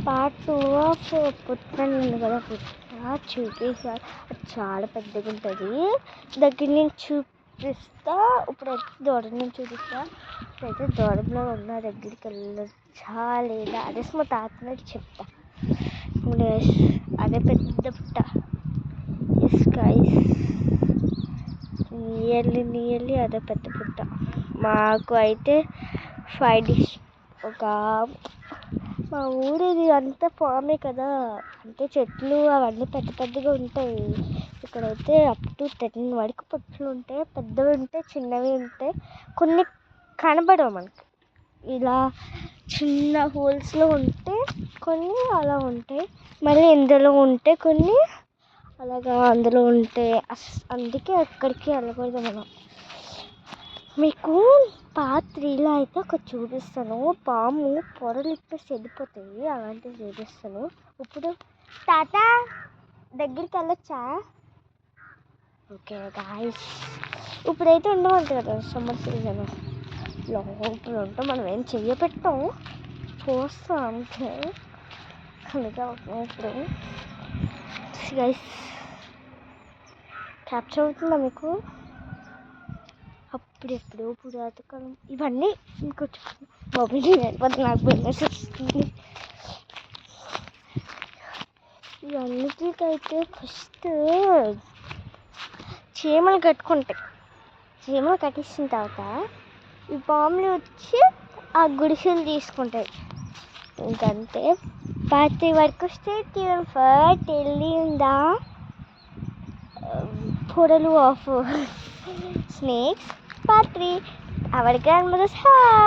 Part 2 of పుట్టిన ఉంది కదా, పుట్టిన చూపిస్తారు. అది చాలా పెద్దగా ఉంటుంది. దగ్గర నుంచి చూపిస్తా. ఇప్పుడైతే దూరం నుంచి చూపిస్తా. ఇప్పుడైతే దూరంలో ఉన్న దగ్గరికి వెళ్ళొచ్చా లేదా అనేసి మా తాతకి చెప్తా. అదే పెద్ద పుట్ట. నియర్లీ అదే పెద్ద పుట్ట. మాకు అయితే 5 డిస్ట్రిక్ట్ మా ఊరిది అంతా ఫామే కదా, అంటే చెట్లు అవన్నీ పెద్దగా ఉంటాయి. ఇక్కడైతే అప్ టు 10 వరకు పుట్టలు ఉంటాయి. పెద్దవి ఉంటాయి, చిన్నవి ఉంటాయి. కొన్ని కనబడవు మనకి, ఇలా చిన్న హోల్స్లో ఉంటే కొన్ని అలా ఉంటాయి. మళ్ళీ ఇందులో ఉంటే కొన్ని అలాగా అందులో ఉంటే అందుకే ఎక్కడికి వెళ్ళకూడదు మనం. మీకు పార్ట్ 3లో అయితే ఒకటి చూపిస్తాను. పాము పొరలు ఇప్పేసి వెళ్ళిపోతాయి, అలాంటివి చూపిస్తాను. ఇప్పుడు తాత దగ్గరికి వెళ్ళొచ్చా? ఓకే గాయ్స్, ఇప్పుడైతే ఉండమంటారు కదా సమ్మర్ సీజన్. లోపల ఉంటే మనం ఏం చెయ్యపెట్టాం, పోస్తాం అంతే. అందుకే ఇప్పుడు గైస్ క్యాప్చర్ అవుతుందా మీకు? అప్పుడెప్పుడు పురాతకాలం ఇవన్నీ ఇంకొచ్చి మొబైల్ అయిపోతే నాకు బిజినెస్ వస్తుంది. ఇవన్నిటికైతే ఫస్ట్ చీమలు కట్టుకుంటాయి. చీమలు కట్టించిన తర్వాత ఈ పాములు వచ్చి ఆ గుడిసెలు తీసుకుంటాయి. ఇంకంతే. పార్ట్ 3 వరకు stay tune for telling the పొరలు of snakes. Part 3, our grandmother's house.